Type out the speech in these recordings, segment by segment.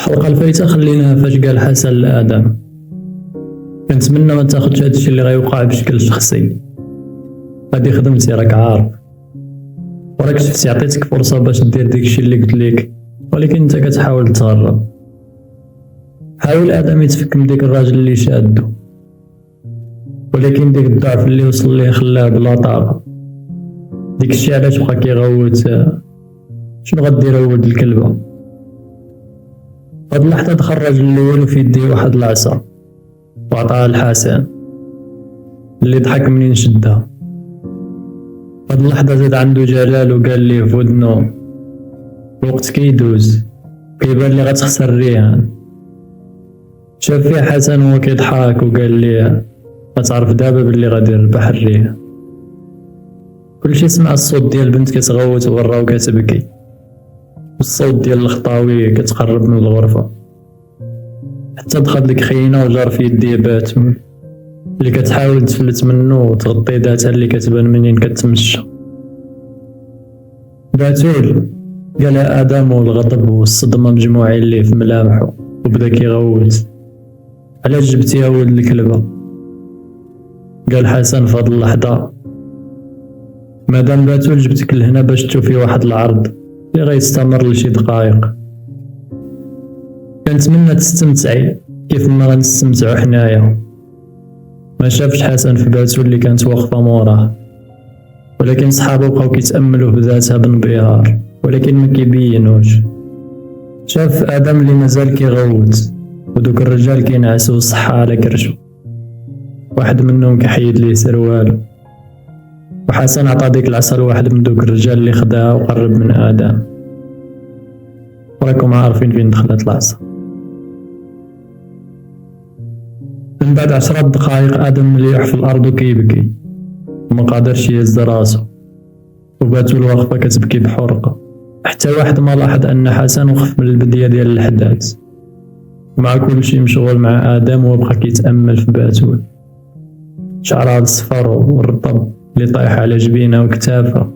الحلقة الفايتة خليناها فاش قال حسن لآدم كنتمنى ما تاخدش هادشي اللي غيوقع بشكل شخصي. هادي خدمتي راك عارف، وراك شفتي عطيتك فرصة باش دير داكشي اللي قلت ليك، ولكن انت كتحاول تهرب. حاول آدم يتفك من ديك الراجل اللي شادو، ولكن ديك الضعف اللي وصل ليه خلاه بلا طاقة. ديكشي علاش بقى كيغوت. شنو غدير ولد الكلبة؟ هاد اللحظة دخل الراجل الأول في يديه واحد العصا وعطاها لحسن اللي ضحك منين شدها. هاد اللحظة زاد عنده جلال وقال ليه في ودنو الوقت كيدوز، كيبان لي غتخسر الرهان. شاف فيه حسن وهو كيضحك وقال ليه غتعرف دابا بلي غادي نربح الرهان. كلشي سمع الصوت ديال البنت كتغوت برا وكتبكي، والصوت ديال الخطاوي كتقرب من الغرفة، حتى دخل ديك خينا وجار في يديه باتول اللي كتحاول تفلت منه وتغطي ذاتها اللي كتبان منين كتمشى. باتول قال آدم والغضب والصدمة مجموعين ليه في ملامحه وبدا كيغوت. علاش جبتيها ولد الكلبة؟ قال حسن في هاد اللحظة مادام باتول جبتك لهنا باش تشوفي واحد العرض اللي غيستمر لشي دقايق. كنتمنى تستمتعي كيف ما غنستمتعو حنايا. ما شافش حسن في باتول اللي كانت واقفة موراه، ولكن صحابو بقاو كيتأملوا في ذاتها بانبهار، ولكن ما كيبينوش. شاف آدم اللي مازال كيغوت، ودوك الرجال كينعسوا صحة على كرشو، واحد منهم كيحيد ليه سروالو. وحسن عطا ديك العصا لواحد من دوك الرجال اللي خداها وقرب من آدم. وراكم عارفين فين دخلت العصا. من بعد 10 دقايق آدم مليح في الأرض وكيبكي وما قادرش يهز راسو، وباتول واقفة كتبكي بحرقة. حتى واحد ما لاحظ أن حسن وقف من البداية ديال الأحداث، ومع كلشي مشغول مع آدم وبقى كيتأمل في باتول. شعرها الصفر والرطب اللي طايح على جبينها وكتافها،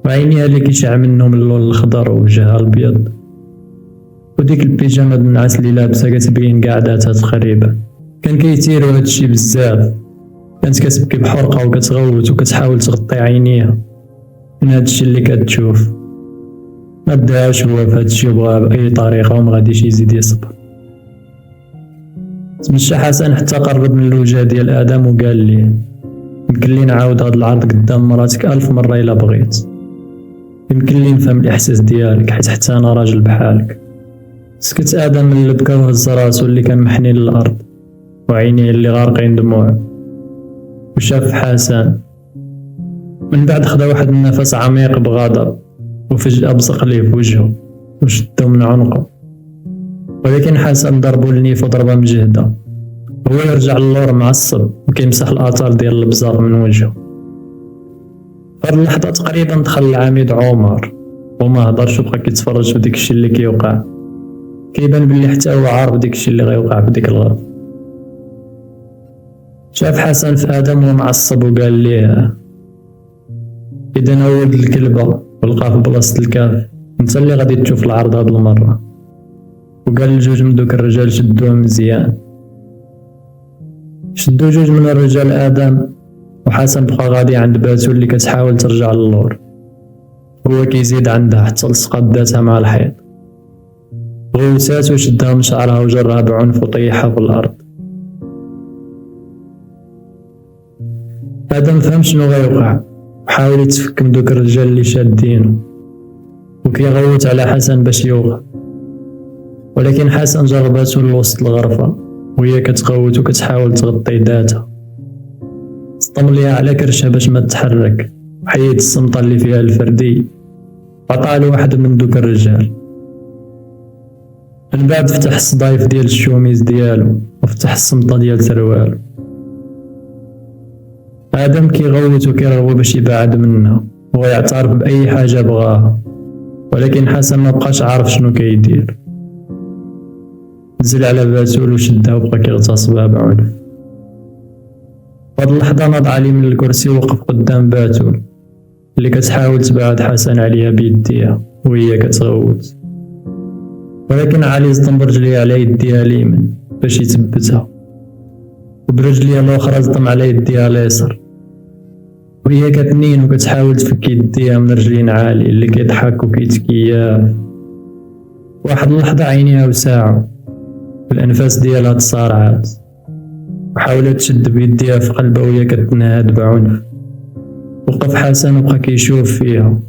وعينيها اللي كيشع منهم اللون الخضر ووجهها الابيض، وديك البيجامه النعاس اللي لابسه كتبين قعداتها تقريبا. كان كيثيرو هادشي بزاف. كانت كتبكي بحرقه وكتغوت وكتحاول تغطي عينيها من هادشي اللي كتشوف. ما داش هو في هادشي وبغا باي طريقه وما غاديش يزيد يصبر. تمشى حسن حتى قرب من الوجه ديال آدم وقال ليه يمكن لي نعاود هاد العرض قدام مراتك 1000 مرة إلا بغيت. يمكن لي نفهم الإحساس ديالك حيت حتى أنا راجل بحالك. سكت آدم اللي بكا وهز راسو اللي كان محني للأرض وعينيه اللي غارقين دموع، وشاف حسن. من بعد خدا واحد النفس عميق بغضب، وفجأة بصق ليه في وجهه وشدو من عنقه، ولكن حسن ضربو لنيف ضربة مجهدة. هو يرجع للور معصب وكيمسح الآثار ديال البزاق من وجهه. فهاد اللحظة تقريبا دخل العميد عمر وما هضرش وبقى كيتفرج في داكشي اللي كيوقع. كيبان بلي حتى هو عارف داكشي اللي غيوقع في ديك الغرفة. شاف حسن في آدم ومعصب وقال ليه إذا أنا ولد الكلبة ولقاه في بلاصة الكاف، انت اللي غادي تشوف العرض هاد المرة. وقال لجوج من دوك الرجال شدوه مزيان. شدو جوج من الرجال آدم، وحسن بقى غادي عند باتول اللي كتحاول ترجع للور. هو كيزيد عندها حتى لصقات ذاتها مع الحيط. غوسات وشدها من شعرها وجرها بعنف وطيحها في الأرض. آدم فهم شنو غيوقع وحاول يتفك من دوك الرجال اللي شادينو وكيغوت على حسن باش يوقع، ولكن حسن جر باتول لوسط الغرفة وهي كتغوت وكتحاول تغطي ذاتها. سطم ليها على كرشها باش ما تتحرك، وحيد الصمطة اللي فيها الفردي عطاها لواحد من دوك الرجال. من بعد فتح الصدايف ديال الشوميز ديالو وفتح الصمطة ديال سروالو. آدم كيغوت وكيرغب باش يبعد منها ويعترف بأي حاجة بغاها، ولكن حسن ما بقاش عارف شنو كيدير. نزل على باتول وشدها وبقى كيغتصبها بعنف. فهاد اللحظة ناض علي من الكرسي ووقف قدام باتول اللي كتحاول تبعد حسن عليها بيديها وهي كتغوت. ولكن علي صدم برجليه على يديها اليمين باش يثبتها، وبرجليها الاخرى صدم على يديها اليسار، وهي كتنين وكتحاول تفك يديها من رجلين عالي اللي كيضحك وكيتكياف. واحد اللحظة عينيها وساعو والانفاس ديالها تصارعات، وحاولت تشد بيديها في قلبها وهي كتنهاد بعنف. وقف حسن وبقى كيشوف فيها.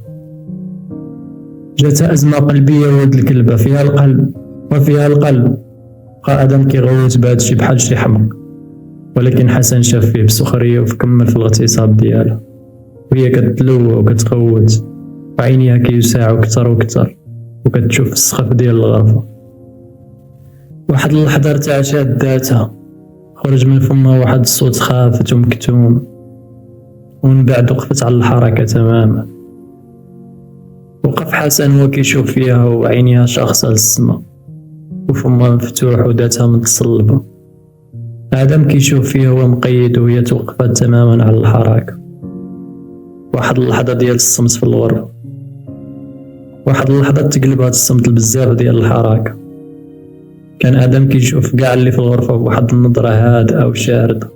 جاتها أزمة قلبية ولد الكلبة، فيها القلب وفيها القلب. بقى آدم كيغوت بهادشي بحال شي حمق، ولكن حسن شاف فيه بسخرية وكمل في الاغتصاب ديالها، وهي كتلوى وكتغوت وعينيها كيوسعو كتر وكتر وكتشوف السقف ديال الغرفة. واحد اللحظة ارتعشات ذاتها، خرج من فمها واحد الصوت خافت ومكتوم، ومن بعد وقفت على الحركة تماما. وقف حسن وكيشوف فيها وعينيها شاخصة للسما وفمها مفتوح وذاتها متصلبة. آدم كيشوف فيها ومقيد وهي توقفت تماما على الحركة. واحد اللحظة ديال الصمت في الغرفة، واحد اللحظة تقلب هاد الصمت بزاف ديال الحركة. كان آدم كيشوف كاع اللي في الغرفة بواحد النظرة هادئة وشاردة،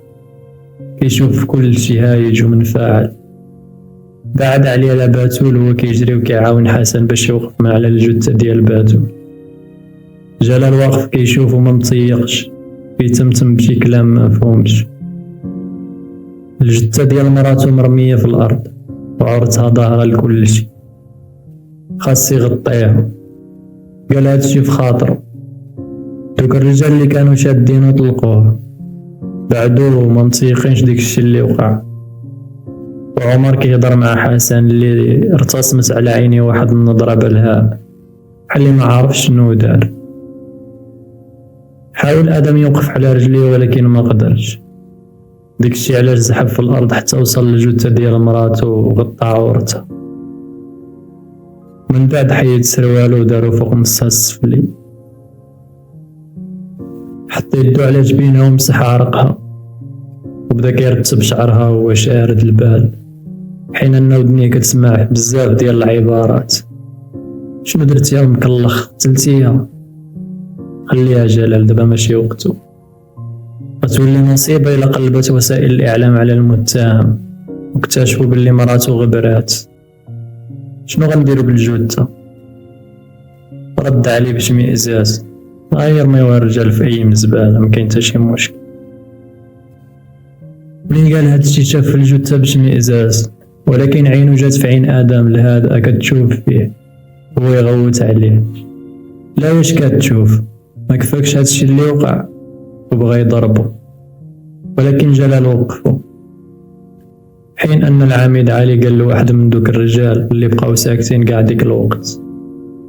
كيشوف كل شي هايج ومنفعل. بعد عليه على باتول وهو كيجري وكيعاون حسن باش يوقف من على الجثة ديال باتول. جلال واقف كيشوف وما متيقش، كيتمتم بشي كلام ما مفهومش. الجثة ديال مراتو مرمية في الأرض وعورتها ظاهرة لكل شي، خاص يغطيها. قال هادشي في خاطرو. دوك الرجال اللي كانوا شادينو طلقوه، بعدو ما متيقينش ديك الشي اللي وقع. وعمر كيهضر مع حسن اللي ارتسمت على عينيه واحد النظرة بلهاء بحال اللي ما عارف شنو دار. حاول آدم يوقف على رجليه ولكن ما قدرش. ديك الشي علاش زحف في الأرض حتى وصل للجثة ديال مراتو وغطى عورتها. من بعد حيد سروالو ودارو فوق نصها السفلي، حط يدو على جبينها ومسح عرقها، وبدا كيرتب شعرها وهو شارد البال، حين ان ودنيه كتسمع بزاف ديال العبارات. شنو درتي يا مكلخ؟ قتلتيها؟ خليها جلال، دابا ماشي وقتو. غتولي مصيبة إلا قلبت وسائل الإعلام على المتهم واكتشفوا باللي مراتو غبرات. شنو غنديرو بالجثة؟ رد عليه باشمئزاز، غير مايوها الرجال في أي مزبالة، مكاين تا شي مشكل. منين قال هادشي شاف في الجثة باشمئزاز، ولكن عينو جات في عين آدم الهادئة كتشوف فيه وهو يغوت عليه. لا واش كتشوف؟ ما كفاكش هادشي اللي وقع؟ وبغى يضربو، ولكن جلال وقفو. حين ان العميد علي قال له واحد من دوك الرجال اللي بقاو ساكتين قاع ديك الوقت،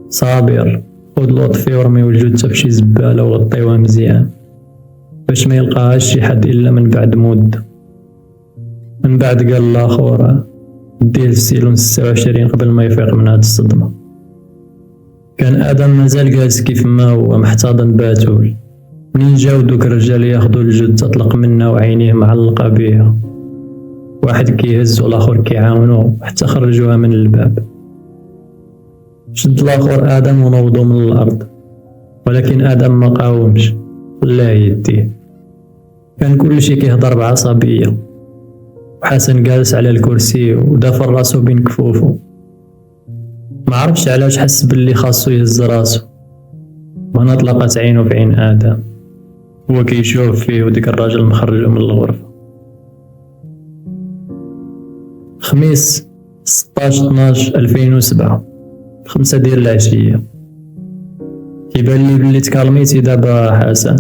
صابر خذ لطفي ورميو الجثة فشي زبالة وغطيوها مزيان باش ما يلقاهاش شي حد الا من بعد مدة. من بعد قال لاخور ديه السيلون 26 قبل ما يفيق من هاد الصدمة. كان آدم مازال جالس كيف ما هو محتضن باتول. منين جاو دوك الرجال ياخدو الجثة طلق منها وعينيه معلقة بيها، واحد كيهز والاخر كيعاونو حتى خرجوها من الباب. شد الاخر آدم ونوضو من الأرض، ولكن آدم ما قاومش، خلاه يديه. كان كلشي كيهضر بعصبية، وحسن جالس على الكرسي ودافر راسو بين كفوفو. ما عرفش علاش حس باللي خاصو يهز راسو. وهنا طلقت عينو في عين آدم هو كيشوف فيه وديك الراجل مخرجو من الغرفة. خميس 16/12/2007 5 ديال العشية. كيبان لي بلي تكالميتي دابا حسن.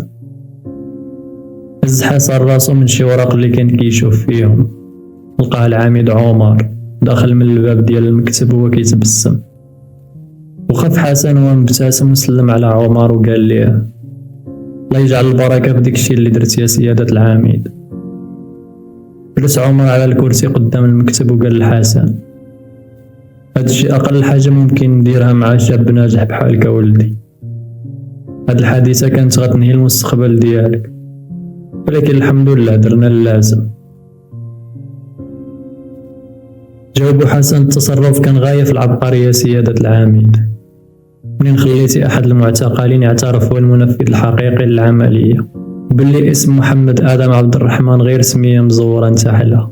هز حسن راسو من شي ورق اللي كان كيشوف فيهم، لقاه العميد عمر داخل من الباب ديال المكتب وهو كيتبسم. وخف حسن وهو مبتسم وسلم على عمر وقال ليه الله يجعل البركة في ديكشي اللي درت يا سيادة العميد. جلس عمر على الكرسي قدام المكتب وقال لحسن هادشي أقل حاجة ممكن نديرها مع شاب ناجح بحالك ولدي. هاد الحادثة كانت غتنهي المستقبل ديالك، ولكن الحمد لله درنا اللازم. جاوبو حسن التصرف كان غاية في العبقرية سيادة العميد. منين خليتي أحد المعتقلين يعترف هو المنفذ الحقيقي للعملية، وباللي اسم محمد آدم عبد الرحمن غير سمية مزورة انتحلها.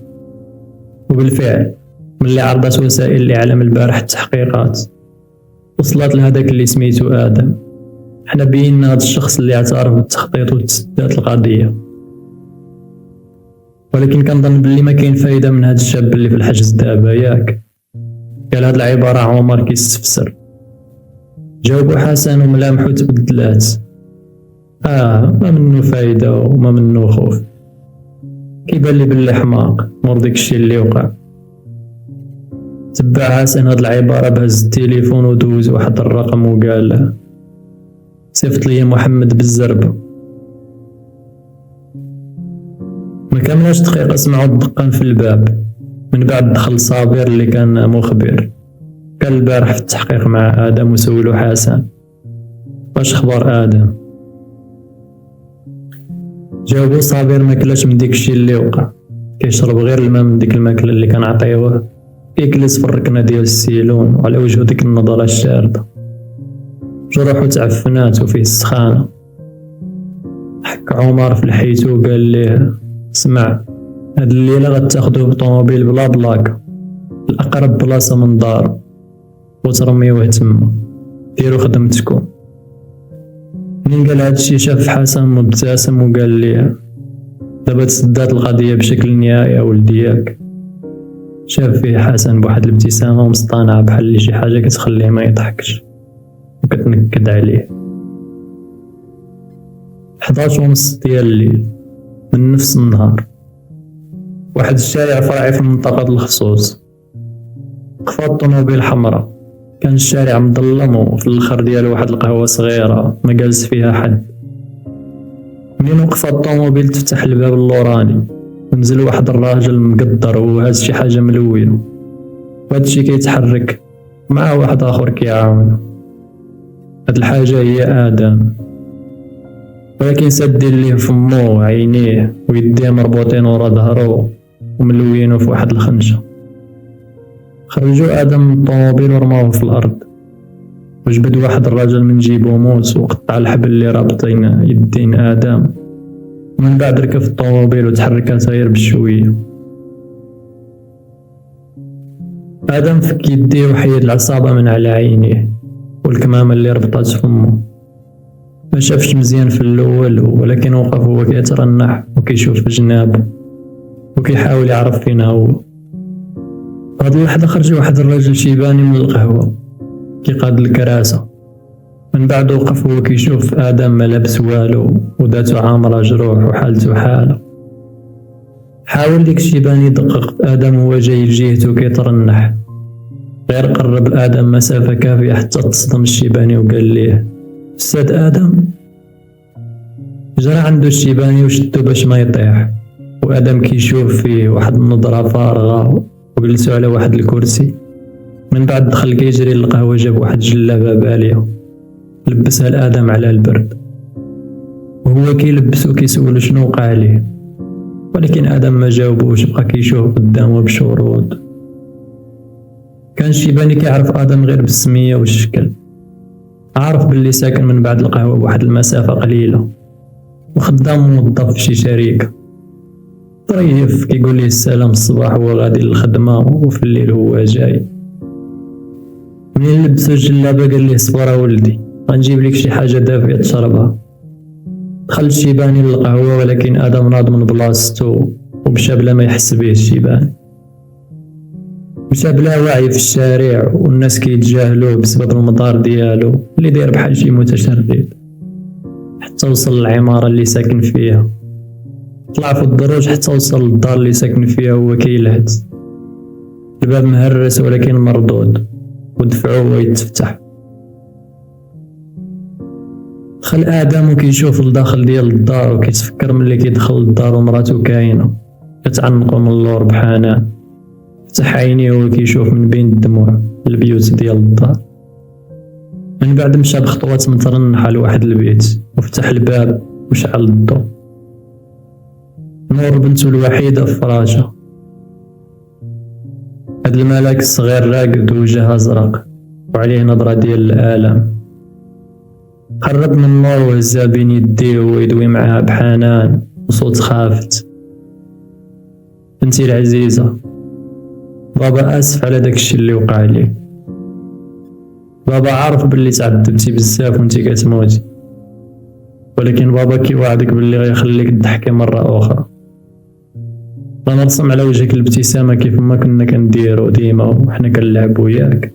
وبالفعل ملي عرضت وسائل الإعلام البارح التحقيقات وصلت لهداك اللي سميتو آدم، حنا بينا هاد الشخص اللي اعترف بالتخطيط وتسدات القضية. ولكن كنظن بلي ما كاين فايدة من هاد الشاب اللي في الحجز دابا، ياك؟ قال هاد العبارة عمر كيستفسر. جاوبو حسن وملامحو تبدلات. ما منو فايدة وما منو خوف، كيبان لي بلي حماق مور داكشي اللي وقع. تبع حسن هاد العبارة بهز التليفون ودوز واحد الرقم وقال صيفط لي محمد بالزربة. ما كاملاش دقيقة سمعوا الدقان في الباب، من بعد دخل صابر اللي كان مخبر. كان البارح في التحقيق مع آدم وسولو حسن واش خبر آدم. جاوبو صابر ما كلاش من ديك الشي اللي وقع، كيشرب غير الماء من ديك الماكلة اللي كنعطيوه، كيجلس في الركنة ديال السيلون وعلى وجهو ديك النظرة الشاردة، جروحو تعفنات وفيه السخانة. حك عمر في لحيتو وقال ليه اسمع، هاد الليلة غتاخدوه بطوموبيل بلا بلاكة الأقرب بلاصة من دارو وترميوه تما، ديرو خدمتكم. منين قال هادشي شاف حسن مبتسم وقال ليه دابا تسدات القضية بشكل نهائي ولدي ياك. شاف فيه حسن بواحد الابتسامة ومصطنعة بحال اللي شي حاجة كتخليه ما يضحكش وكتنكد عليه. 11:30 ديال الليل من نفس النهار، واحد الشارع فرعي في منطقة الخصوص، وقفات طوموبيل حمراء. كان الشارع مظلم وفي الاخر ديالو واحد القهوة صغيرة ما جالس فيها حد. منين وقفات الطوموبيل تفتح الباب اللوراني ونزل واحد الراجل مقدر وهاز شي حاجة ملوية، وهادشي كيتحرك مع واحد اخر كيعاون. هاد الحاجة هي آدم، ولكن سادين ليه فمو وعينيه ويديه مربوطين ورا ظهرو وملوينو في واحد الخنشة. خرجوا آدم من الطوموبيل ورماوه في الأرض، وجبد واحد الراجل من جيبو موس وقطع الحبل اللي رابطين يدين آدم، ومن بعد ركب الطوموبيل وتحركات غير بشوية. آدم فك يديه وحيد العصابة من على عينيه والكمامة اللي ربطات فمو. ما شافش مزيان في الأول، ولكن وقف هو كيترنح وكيشوف جنابه وكيحاول يعرف فين هو. هاد اللحظة خرج واحد الرجل شيباني من القهوة كيقاد الكراسة، من بعد وقف هو كيشوف آدم ما لابس والو وداتو عامرة جروح وحالتو حالة. حاول ديك الشيباني يدقق في آدم وهو جاي لجهتو كيترنح، غير قرب آدم مسافة كافية حتى تصدم الشيباني وقال ليه أستاذ آدم. جرى عنده الشيباني وشدو باش ما يطيح، وآدم كيشوف فيه واحد النظرة فارغة وجلسوا على واحد الكرسي. من بعد دخل كيجري للقهوة، جاب واحد جلابة بالية لبسها لآدم على البرد، وهو كيلبسو كيسولو شنو وقع عليه، ولكن آدم ما جاوبوش، بقى كيشوف قدامه بشرود. كان الشيباني كيعرف آدم غير بالسمية والشكل، عارف باللي ساكن من بعد القهوة بواحد المسافة قليلة وخدام موظف في شي شركة. طريف كيقول ليه السلام الصباح هو غادي للخدمة وفي الليل هو جاي. منين لبسو الجلابة قال ليه صبر ولدي غنجيب لك شي حاجة دافية تشربها. دخل الشيباني للقهوة، ولكن آدم ناض من بلاصتو ومشى بلا ما يحس به الشيباني. مشى بلا وعي في الشارع والناس كيتجاهلوه بسبب المظهر ديالو اللي داير بحال شي متشرد، حتى وصل للعمارة اللي ساكن فيها. طلع في الدروج حتى وصل للدار اللي ساكن فيها وهو كيلهث. الباب مهرس ولكن مردود ودفعوه ويتفتح. دخل آدم وكيشوف الداخل ديال الدار وكيتفكر ملي كيدخل للدار ومراتو كاينة كتعنقو من اللور بحنان. فتح عينيه وهو كيشوف من بين الدموع البيوت ديال الدار. من بعد مشى بخطوات مترنحة لواحد البيت وفتح الباب وشعل الضوء. نور بنتو الوحيدة في فراشة. هاد الملاك الصغير راقد ووجهه أزرق وعليه نظرة ديال الآلام. قرب من النور وهزها بين يديه ويدوي معاها بحنان وصوت خافت: بنتي العزيزة، بابا آسف على داكشي اللي وقع ليك. بابا عارف باللي تعذبتي بزاف وانتي كتموتي، ولكن بابا كيوعدك باللي غيخليك تضحكي مرة أخرى. غنرسم على وجهك الابتسامة كيف ما كنا كنديرو ديما وحنا كنلعبو ياك.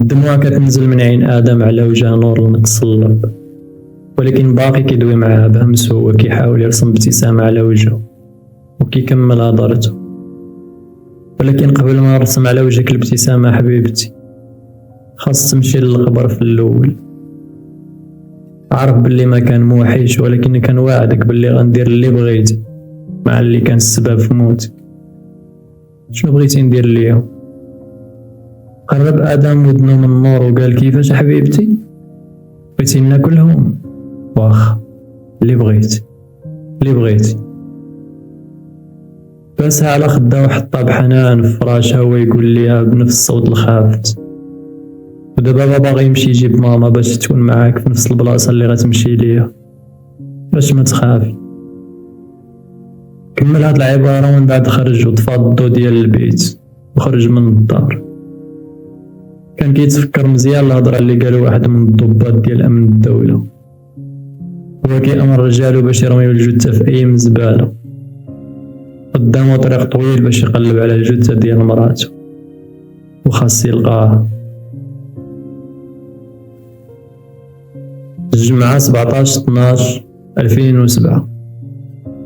الدموع كتنزل من عين آدم على وجه نور المتصلب، ولكن باقي كيدوي معاها بهمسو وكيحاول يرسم ابتسامة على وجهه وكيكمل هضرته. ولكن قبل ما نرسم على وجهك الابتسامة حبيبتي، خاص تمشي للقبر في الأول. عارف باللي ما كان موحش، ولكن كنواعدك باللي غندير اللي بغيتي مع اللي كان السبب في موتك. شنو بغيتي ندير ليهم؟ قرب آدم ودنو من النور وقال: كيفاش حبيبتي؟ بغيتي ناكلهم؟ واخا، اللي بغيتي. باسها على خدها وحطها بحنان في فراشها ويقول ليها بنفس الصوت الخافت: ودابا بابا باغي يمشي يجيب ماما باش تكون معاك في نفس البلاصة اللي غتمشي ليها، باش ما تخافي. كمل هاد العبارة ومن بعد خرج وطفى الضو ديال البيت وخرج من الدار. كان كيتفكر مزيان الهضرة اللي قالو واحد من الضباط ديال أمن الدولة، هو كيأمر رجالو باش يرميو الجثة في أي مزبالة. قدامو طريق طويل باش يقلب على الجثة ديال مراتو وخاص يلقاها. الجمعة 17/12/2007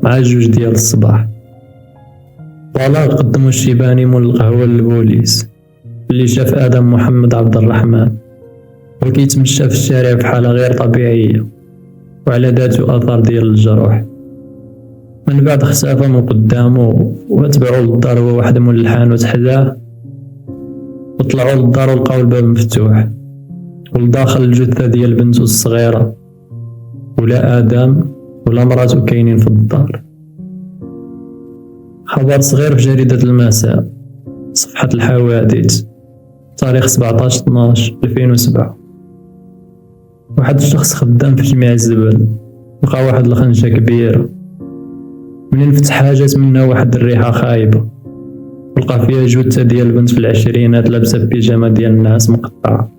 مع 2 ديال الصباح. طلال قدمو الشيباني مول القهوة للبوليس اللي شاف آدم محمد عبد الرحمن وكيتمشى في الشارع بحالة غير طبيعية وعلى ذاته آثار ديال الجروح. من بعد اختفى من قدامه وتبعو للدار هو واحد مول الحانوت حداه، وطلعوا للدار ولقاو الباب مفتوح ولداخل الجثة ديال بنته الصغيرة، ولا آدم ولا مراتو كاينين في الدار. خبر صغير في جريدة المساء صفحة الحوادث تاريخ 17/12/2007. واحد الشخص خدام في جميع الزبل لقى واحد الخنشة كبيرة، منين فتحها جات منها واحد الريحة خايبة، ولقى فيها جثة ديال بنت في العشرينات لابسة بيجامة ديال النعاس مقطعة،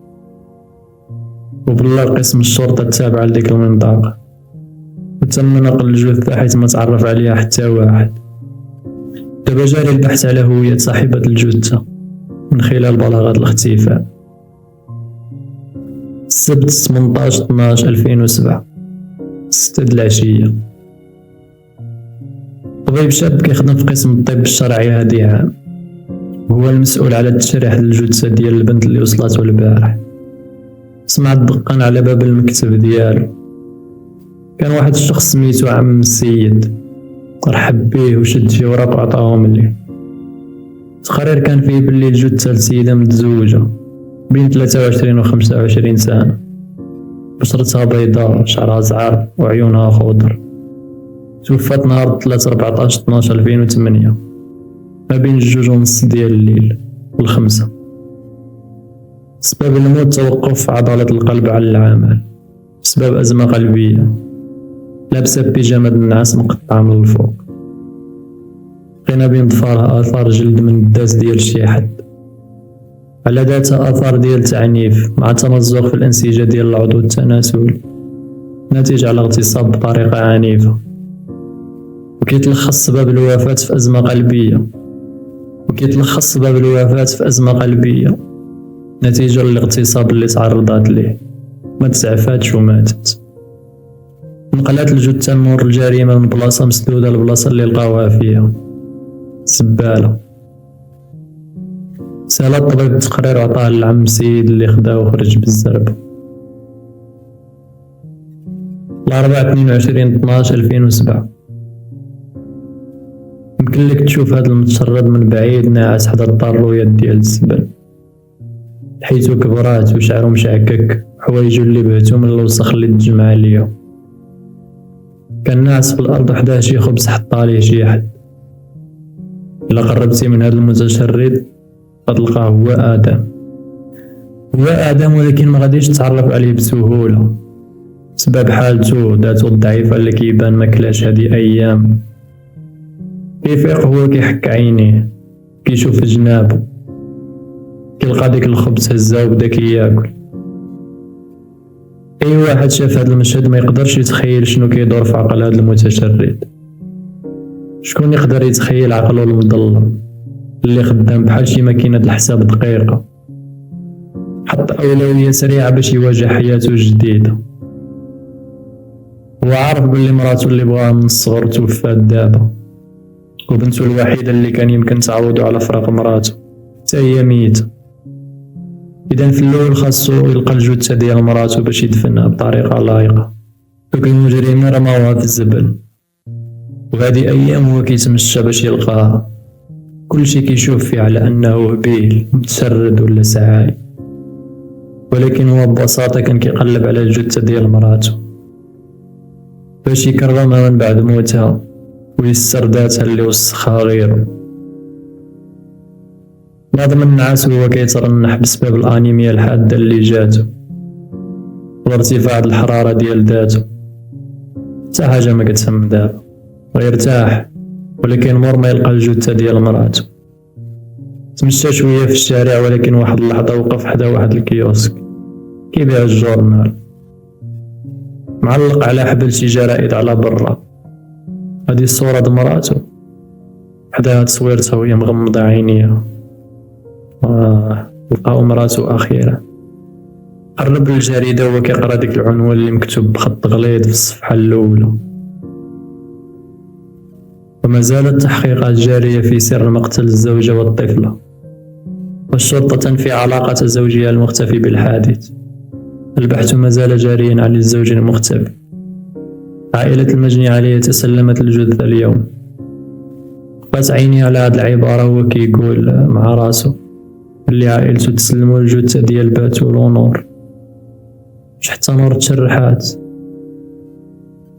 وبلغ قسم الشرطة التابعة لديك المنطقة وتم نقل الجثة حيث ما تعرف عليها حتى واحد. دابا جاري البحث على هوية صاحبة الجثة من خلال بلاغات الاختفاء. السبت 18/12/2007 6 د العشية. طبيب شاب كيخدم في قسم الطب الشرعي هادي عام، وهو المسؤول على تشريح الجثة ديال البنت اللي وصلاتو البارح. سمع الدقان على باب المكتب ديالو. كان واحد الشخص سميتو عم السيد، رحب بيه وشد شي وراق وعطاهم ليه. التقرير كان فيه باللي الجثة لسيدة متزوجة بين 23 و 25 سنة، بشرتها بيضاء، شعرها زعر وعيونها خضر. توفات نهار 3/14/12/2008 ما بين 2:30 ديال الليل و5. سبب الموت توقف عضلة القلب على العمل بسبب أزمة قلبية. لابسة بيجامة النعاس مقطعة من الفوق. لقينا بين ضفارها آثار جلد من الداس ديال شي حد، على ذاتها آثار ديال تعنيف مع تمزق في الأنسجة ديال العضو التناسلي ناتج على اغتصاب بطريقة عنيفة. وكيتلخص سبب الوفاة في أزمة قلبية نتيجة للاغتصاب اللي تعرضات ليه، ما تسعفاتش وماتت. نقلات الجثة نور الجريمة من بلاصة مسدودة لبلاصة اللي لقاوها فيها زبالة. سالا الطبيب التقرير وعطاه للعم سيد اللي خداه وخرج بالزربة. الأربعاء 22/12/2007. يمكن لك تشوف هاد المتشرد من بعيد ناعس حدا الطرويات ديال الزبل، حيتو كبرات وشعرو مشعكك وحوايجو اللي بعتو من الوسخ اللي تجمع اليوم. كان ناعس في الأرض وحداه شي خبز حطا ليه شي حد. إلا قربتي من هاد المتشرد غتلقاه هو آدم، هو آدم ولكن ما غاديش تعرف عليه بسهولة بسبب حالته ذاته الضعيفة اللي كيبان ماكلاش هادي أيام. كيفيق هو كيحك عينيه كيشوف جنابو كيلقى ديك الخبز هزا وبدا كياكل. أي واحد شاف هاد المشهد ما يقدرش يتخيل شنو كيدور في عقل هاد المتشرد. شكون يقدر يتخيل عقله المظلم اللي خدام بحال شي ماكينة الحساب دقيقة، حط أولوية سريعة باش يواجه حياته الجديدة. هو عارف بلي مراتو اللي بغاها من الصغر توفات دابا، وبنتو الوحيدة اللي كان يمكن تعوضو على فراق مراتو حتى هي ميتة. إذا في الأول خاصو يلقى الجثة ديال مراتو باش يدفنها بطريقة لائقة. دوك المجرمين رماوها في الزبل، وهذه أيام هو كيتمشى باش يلقاها. كلشي كيشوف فيه على أنه هبيل متشرد ولا سعاي، ولكن هو ببساطة كان كيقلب على الجثة ديال مراتو باش يكرمها من بعد موتها ويسترداتها اللي وسخها غيرو. ناظم النعاس وهو كيترنح بسبب الأنيميا الحادة اللي جاتو وارتفاع الحرارة ديال ذاتو. حتى حاجة ما كتهم دابا، غيرتاح ولكن مور ما يلقى الجثة ديال مراتو. تمشى شوية في الشارع، ولكن واحد اللحظة وقف حدا واحد الكيوسك كيبيع الجورنال معلق على حبل شي جرائد على برا. هادي الصورة د مراتو حداها تصويرتها وهي مغمضة عينيها. لقاو مراتو أخيرا. قرب للجريدة وهو كيقرا ديك العنوان اللي مكتوب بخط غليظ في الصفحة الأولى: وما زالت التحقيقات جارية في سر مقتل الزوجة والطفلة، والشرطة تنفي علاقة زوجها المختفي بالحادث. البحث ما زال جاريا عن الزوج المختفي. عائلة المجني عليه تسلمت الجثة اليوم. قفات عيني على هاد العبارة وهو كيقول مع راسو اللي عائلته تسلموا الجثة ديال باتول ونور. مش حتى نور تشرحات.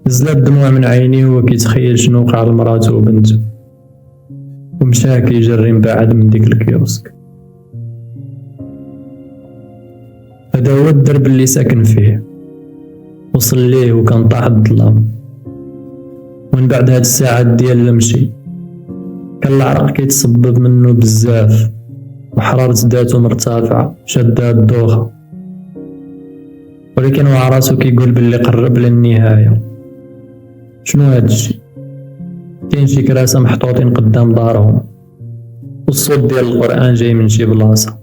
نزلت دموع من عينيه وهو كيتخيل شنو وقع لمراتو وبنتو، ومشى كيجري من بعد من ديك الكيوسك. هذا هو الدرب اللي ساكن فيه، وصل ليه وكان طاح الظلام. ومن بعد هاد الساعات ديال المشي كان العرق كيتصبب منه بزاف، وحرارة ذاته مرتفعة شادها الدوخة. ولكن هو راسو كيقول باللي قرب للنهاية. شنو هاد الشي؟ كاين شي كراسة محطوطين قدام دارهم، والصوت ديال القرآن جاي من شي بلاصة.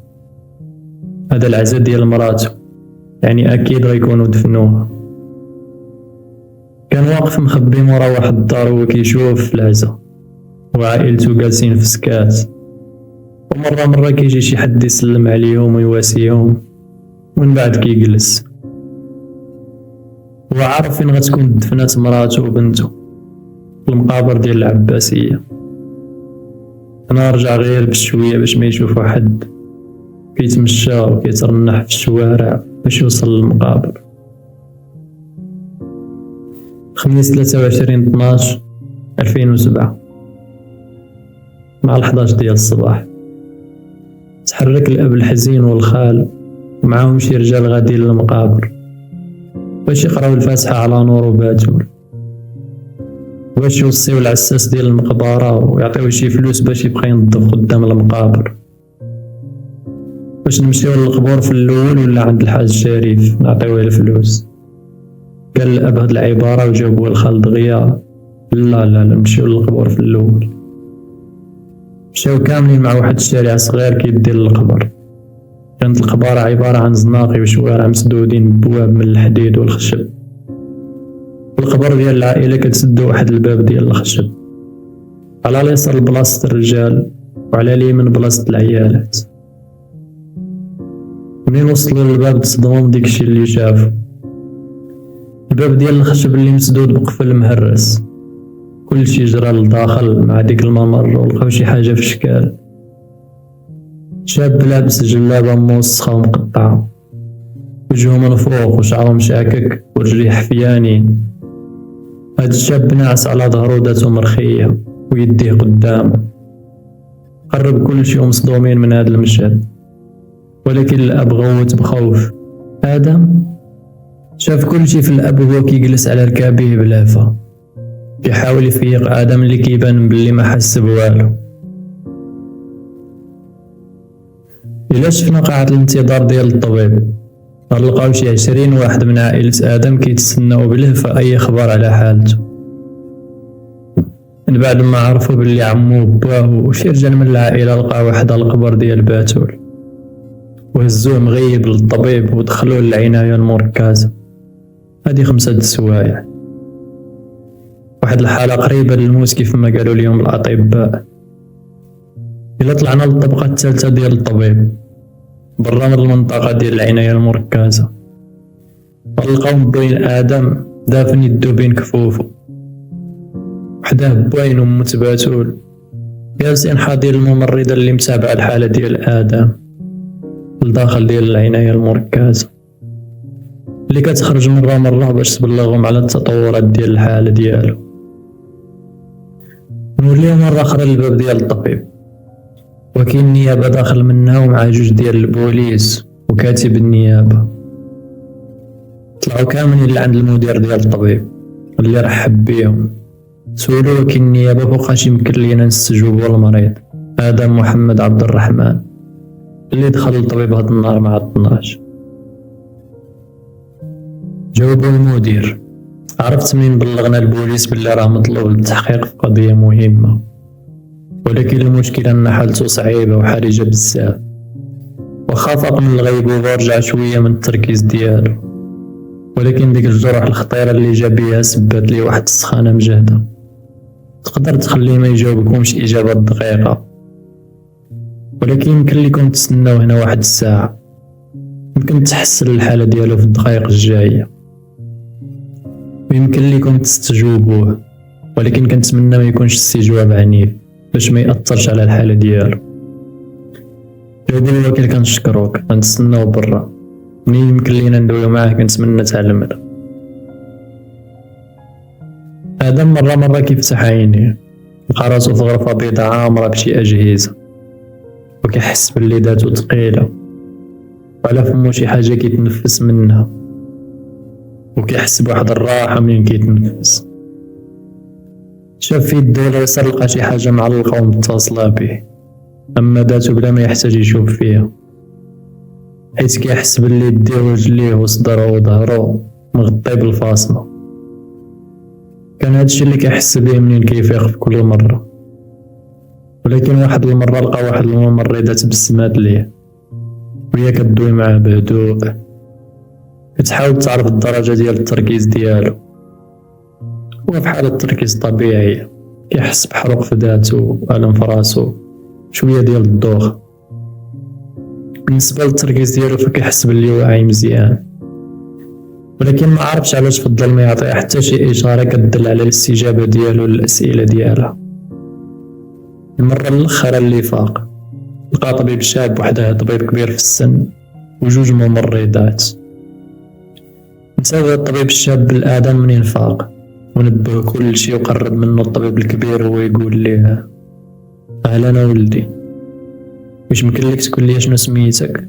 هذا العزاء ديال مراتو، يعني أكيد غيكونوا دفنوها. كان واقف مخبي مورا واحد الدار وهو كيشوف العزاء وعائلته جالسين في سكات. ومرة كيجي شي حد يسلم عليهم ويواسيهم، ومن بعد كيجلس. هو عارف فين غتكون دفنات مراتو وبنتو، في المقابر ديال العباسية. انا رجع غير بشوية باش ما يشوفو حد، كيتمشى وكيترنح في الشوارع باش يوصل للمقابر. خميس 23/12/2007 مع 11 ديال الصباح تحرك الأب الحزين والخال ومعاهم شي رجال غاديين للمقابر باش يقراو الفاتحة على نور وباتول، باش يوصيو العساس ديال المقبرة ويعطيوه شي فلوس باش يبقى ينظف قدام المقابر. باش نمشيو للقبور في الأول ولا عند الحاج الشريف نعطيوه الفلوس؟ قال الأب هاد العبارة وجاوبوا الخال دغيا لا نمشيو للقبور في الأول. مشاو كاملين مع واحد الشارع صغير كيدي للقبر. كانت القبارة عبارة عن زناقي وشوارع مسدودين ببواب من الحديد والخشب. القبر ديال العائلة كتسدو واحد الباب ديال الخشب، على اليسار بلاصة الرجال وعلى اليمين بلاصة العيالات. منين وصلوا للباب تصدموا بديكشي اللي شافو. الباب ديال الخشب اللي مسدود بقفل مهرس، كلشي جرى لداخل مع ديك الممر ولقاو شي حاجة في شكال. شاب لابس جلابة موسخة ومقطعة، وجهه منفوخ وشعره مشاكك ورجليه حفيانين. هاد الشاب ناعس على ظهرو داتو مرخية ويديه قدامه. قرب كلشي ومصدومين من هاد المشهد. ولكن الأب غوت بخوف. آدم شاف كلشي في الأب وهو كيجلس على ركابه بلهفة، كيحاول يفيق آدم اللي كيبان بلي ما حس بوالو. إلا شفنا قاعة الانتظار ديال الطبيب، غنلقاو شي 20 واحد من عائلة آدم كيتسناو بلهفة أي خبر على حالته. من بعد ما عرفوا بلي عمو وباه وشي رجال من العائلة لقاو واحد القبر ديال باتول، وهزوه مغيب للطبيب ودخلوه للعناية المركزة. هادي 5 السوايع، واحد الحالة قريبة للموت كيف ما قالوا اليوم الأطباء. إلا طلعنا للطبقة الثالثة ديال الطبيب برا من المنطقة ديال العناية المركزة، غنلقاو بين آدم دافن يدو بين كفوفو، وحداه بوين ومت باتول جالسين حاضر الممرضة اللي متابعة الحالة ديال آدم لداخل ديال العناية المركزة، اللي كتخرج مرة باش تبلغهم على التطورات ديال الحالة ديالو. نوليو مرة أخرى للباب ديال الطبيب، وكاين النيابة داخل منها ومع جوج ديال البوليس وكاتب النيابة. طلعوا كاملين لعند المدير ديال الطبيب اللي رحب بيهم، سولوه كاين النيابة فوقاش يمكن لينا نستجوبوا المريض آدم محمد عبد الرحمن اللي دخل للطبيب هاد النهار مع 12. جاوبوا المدير: عرفت منين بلغنا البوليس بلي راه مطلوب للتحقيق في قضية مهمة، ولكن المشكلة أن حالته صعيبة وحرجة بزاف، وخا فاق من الغيبوبة ورجع شوية من التركيز ديالو، ولكن ديك الجروح الخطيرة اللي جا بيها سبات ليه واحد السخانة مجهدة. تقدر تخليه ما يجاوبكمش إجابات دقيقة، ولكن يمكن لكم تستناو هنا واحد الساعة، يمكن تحسن الحالة ديالو في الدقائق الجاية، ويمكن لكم تستجوبوه، ولكن كنتمنى ما يكونش استجواب عنيف باش ما يأثرش على الحالة ديالو. جاوبوا الوكيل: كنشكروك، كنتسناو برا، منين يمكن لينا ندويو معاه كنتمنى تعلمنا. آدم مرة كيفتح عينيه، لقى راسو في غرفة بيضاء عامرة بشي أجهزة، وكيحس بلي داتو تقيلة وعلى فمو شي حاجة كيتنفس منها، وكيحس بواحد الراحة منين كيتنفس. شاف في يدو اليسار لقى شي حاجة معلقة ومتصلة به، أما داتو بلا ما يحتاج يشوف فيها، حيت كيحس بلي يديه ورجليه وصدرو وظهرو مغطي بالفاصلة. كان هادشي اللي كيحس بيه منين كيفيق في كل مرة، ولكن واحد المرة لقى واحد الممرضة تبسمات ليه وهي كدوي معاه بهدوء، كتحاول تعرف الدرجة ديال التركيز ديالو. هو في حالة تركيز طبيعي، كيحس بحروق في داتو وألم في راسو، شوية ديال الدوخة. بالنسبة للتركيز ديالو فكيحس بلي واعي مزيان، ولكن ما عرفش علاش فضل ما يعطي حتى شي إشارة كتدل على الاستجابة ديالو للأسئلة ديالها. المرة الأخرى اللي فاق لقى طبيب شاب وحده طبيب كبير في السن وجوج ممرضات. نساو الطبيب الشاب بالآدم منين فاق ونبه كل شي، وقرب منه الطبيب الكبير وهو يقول ليه: أهلا ولدي، واش يمكن لك تقول لي شنو سميتك؟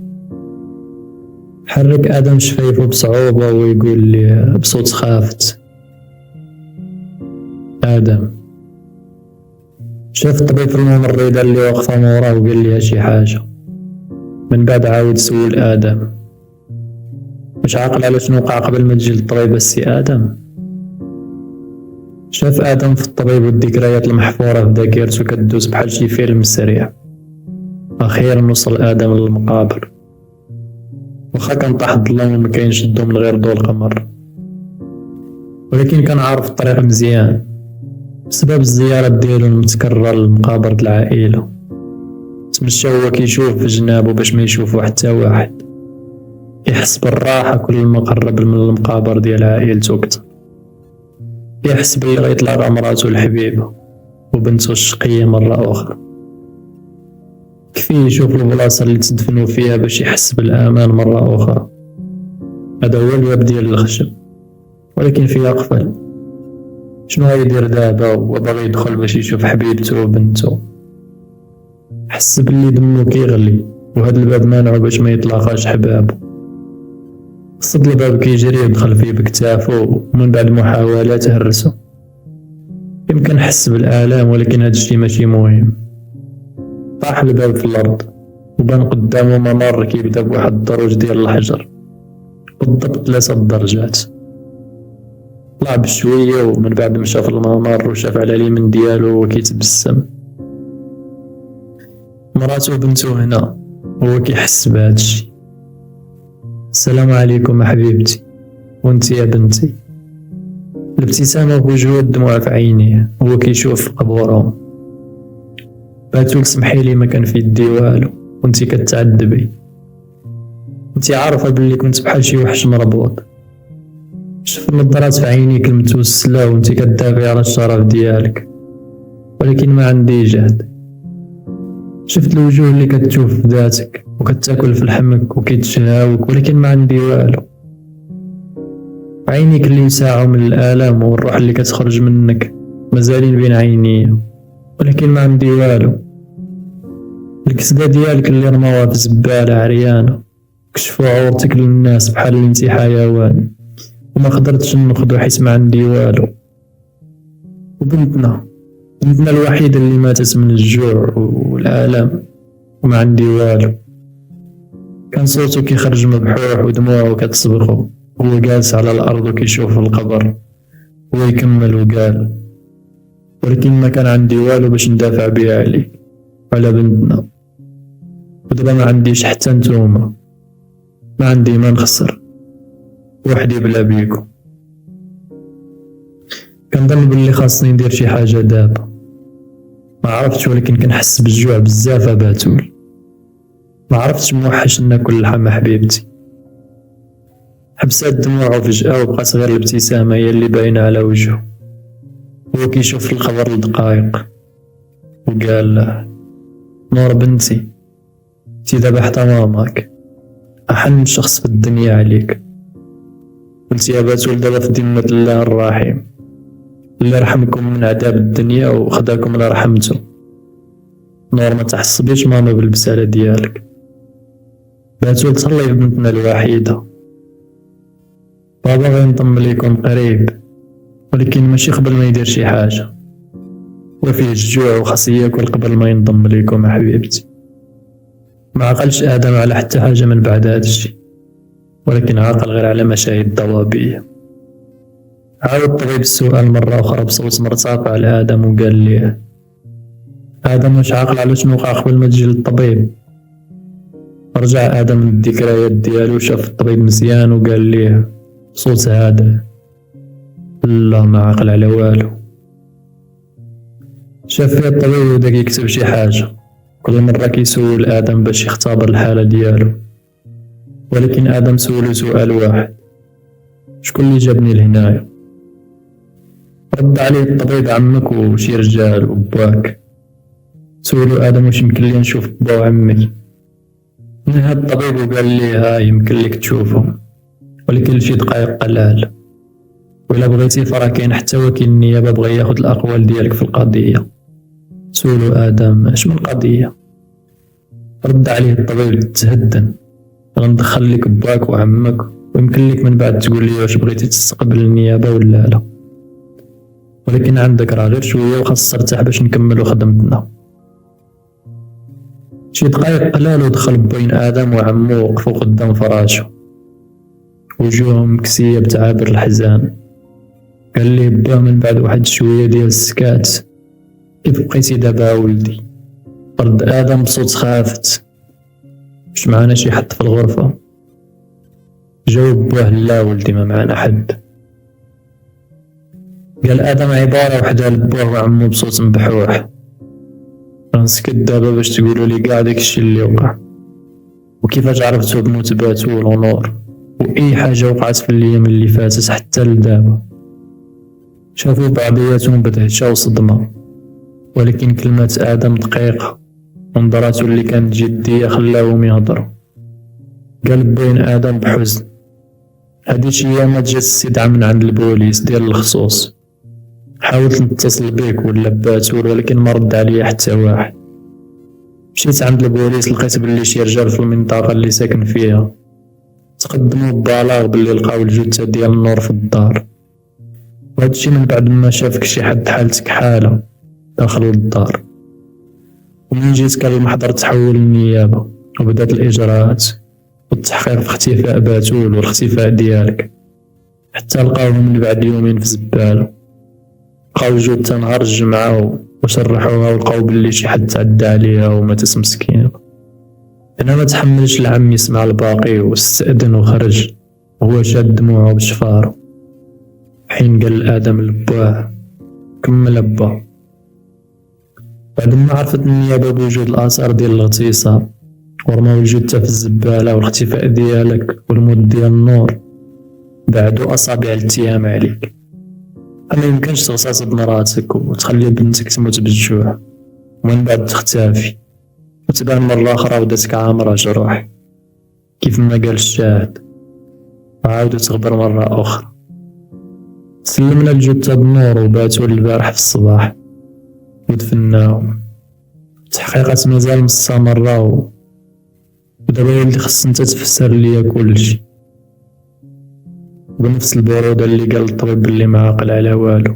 حرك آدم شفايفه بصعوبة ويقول لي بصوت خافت: آدم. شاف الطبيب الممرضة اللي واقفة موراه وقال ليها شي حاجة، من بعد عاود سول آدم: واش عاقل على شنو وقع قبل ما تجي للطبيب السي آدم؟ شاف آدم في الطبيب والذكريات المحفورة في ذاكرته كدوز بحال شي فيلم سريع. أخيرا وصل آدم للمقابر، وخا كان طاح الظلام ومكاينش الضو من غير ضو القمر، ولكن كان عارف الطريق مزيان بسبب الزيارات ديالو المتكررة لمقابر العائلة. تمشى هو كيشوف في جنابو باش ما يشوفو حتى واحد، يحس بالراحة كل ما قرب من المقابر ديال عائلته أكتر. يحس بلي غيطلع مراتو الحبيبة وبنتو الشقية مرة أخرى. كفيه يشوف البلاصة اللي تدفنو فيها باش يحس بالأمان مرة أخرى. هذا هو الباب ديال الخشب، ولكن فيها قفل. شنو غيدير دابا؟ هو باغي يدخل باش يشوف حبيبته وبنتو. حس بلي دمو كيغلي وهاد الباب مانعو باش ما يتلاقاش حبابو. صد الباب كيجري ودخل فيه بكتافو، ومن بعد محاولات هرسو. يمكن حس بالآلام ولكن هاد الشي ماشي مهم. طاح الباب في الأرض وبان قدامو ممر كيبدا بواحد الدروج ديال الحجر بالضبط 3 درجات. طلع بشوية ومن بعد مشى في الممر وشاف على اليمين ديالو وكيتبسم مراتو وبنتو هنا، هو كيحس بهادشي. السلام عليكم حبيبتي، وانت يا بنتي. الابتسامة بوجهه والدموع في عينيه، هو كيشوف في قبورهم. باتول سمحيلي ما كان في يدي والو، وانتي كتعذبي. انتي عارفة بلي كنت بحال شي وحش مربوط. شوف النظرات في عينيك المتوسلة وانتي كدافعي على الشرف ديالك، ولكن ما عندي جهد. شفت الوجوه اللي كتشوف في ذاتك وكتاكل في لحمك وكيتشهاوك، ولكن ما عندي والو. عينيك اللي مساعو من الآلام والروح اللي كتخرج منك مازالين بين عيني، ولكن ما عندي والو. الكسدة ديالك اللي رماوها في زبالة عريانة، كشفوا عورتك للناس بحال اللي انتي حيوان، وما قدرتش ناخدو حيت ما عندي والو. وبنتنا الوحيدة اللي ماتت من الجوع والآلام وما عندي والو. كان صوتو كيخرج مبحوح ودموعو كتصبخو، هو جالس على الأرض وكيشوف القبر. هو يكمل وقال: ولكن ما كان عندي والو باش ندافع بيه عليك وعلى بنتنا، ودابا ما عنديش حتى نتوما، ما عندي ما نخسر، وحدي بلا بيكو. كنظن بلي خاصني ندير شي حاجة دابا، ما عرفتش، ولكن كنحس بالجوع بزاف باتول. ما عرفتش موحش ناكل اللحم حبيبتي. حبسات دموعه فجأة وبقات غير الابتسامة هي اللي باينة على وجهه. هو كيشوف الخبر لدقايق وقال له: نور بنتي، انتي دابا حتى ماماك أحن شخص في الدنيا عليك. قلت يا باتول دابا في ذمة الله الرحيم اللي رحمكم من عذاب الدنيا وخداكم لرحمته. نور ما تحسبيش ماما بالبسالة ديالك. باتول تصلي بنتنا الوحيدة. بابا غينضم ليكم قريب، ولكن ماشي قبل ما يدير شي حاجة، وفيه الجوع وخاص ياكل قبل ما ينضم ليكم حبيبتي. ما عقلش آدم على حتى حاجة من بعد هادشي، ولكن عاقل غير على مشاهد ضوابية. عاود الطبيب السؤال مرة أخرى بصوت مرتفع لآدم وقال ليه: آدم واش عاقل على شنو وقع قبل ما تجي للطبيب؟ رجع آدم للذكريات ديالو وشاف الطبيب مزيان وقال ليه بصوت هادئ: لا ما عاقل على والو. شاف فيه الطبيب وبدا كيكتب شي حاجة، كل مرة كيسول آدم باش يختبر الحالة ديالو، ولكن آدم سولو سؤال واحد: شكون اللي جابني لهنايا؟ رد عليه الطبيب: عمك وشي رجال وباك. سولو آدم: واش يمكن لي نشوف با وعمك؟ نهى الطبيب وقال ليه: ها يمكن لك تشوفهم، ولكن لشي دقايق قلال، وإلا بغيتي فراه كاين حتى وكيل النيابة بغا ياخد الأقوال ديالك في القضية. سولو آدم: اش من قضية؟ رد عليه الطبيب تهدن: غندخل لك باك وعمك، ويمكن لك من بعد تقول لي واش بغيتي تستقبل النيابة ولا لا، ولكن عندك راه غير شوية وخاص ترتاح باش نكملو خدمتنا. شي دقايق قلال ودخل بين آدم وعمو وقفو قدام فراشو، وجوههم مكسية بتعابير الحزان. قال ليه باه من بعد واحد شوية ديال السكات: كيف بقيتي دابا ولدي؟ رد آدم بصوت خافت: واش معانا شي حد في الغرفة؟ جاوب باه: لا ولدي ما معانا حد. قال آدم عبارة وحدة لباه وعمو بصوت مبحوح: غنسكت دابا باش تقولوا لي كاع داكشي اللي وقع، وكيفاش عرفتو بموت باتول ونور، وأي حاجة وقعت في الأيام اللي فاتت حتى لدابا. شافوا بعضياتهم بدهشة وصدمة، ولكن كلمات آدم دقيقة ونظراتو اللي كانت جدية خلاوهم يهضروا. قال بين آدم بحزن: هادي شي أيامات جات استدعاء من عند البوليس ديال الخصوص، حاولت نتصل بيك ولا باتول ولكن ما رد عليا حتى واحد. مشيت عند البوليس، لقيت بلي شي رجال في المنطقة اللي ساكن فيها تقدموا ببلاغ بلي لقاو الجثة ديال النور في الدار، وهادشي من بعد ما شافك شي حد حالتك حالة داخل الدار. ومن جيت كان المحضر تحول للنيابة وبدات الإجراءات والتحقيق في اختفاء باتول والاختفاء ديالك، حتى لقاوهم من بعد يومين في زبالة. لقاو الجثة نهار الجمعة وشرحوها ولقاو بلي شي حد تعدى عليها وماتت مسكينة. أنا ما تحملش العم يسمع الباقي واستأذن وخرج وهو شاد دموعه بشفارو، حين قال لآدم لباه كمل أبا. بعد ما عرفت النيابة بوجود الآثار ديال الاغتصاب ورماو الجثة في الزبالة والاختفاء ديالك والموت ديال النور، بعدو أصابع الاتهام عليك. أما يمكنش تغتصب مراتك وتخلي بنتك تموت بالجوع ومن بعد تختفي وتبان مرة أخرى وداتك عامرة جروح كيف ما قال الشاهد، وعاودو تغبر مرة أخرى. سلمنا الجثة بالنور وباتو البارح في الصباح ودفناهم. التحقيقات مازال مستمرة ودابا ولي خص انت تفسر ليا كلشي بنفس البرودة اللي قال الطبيب اللي ما عاقل على والو.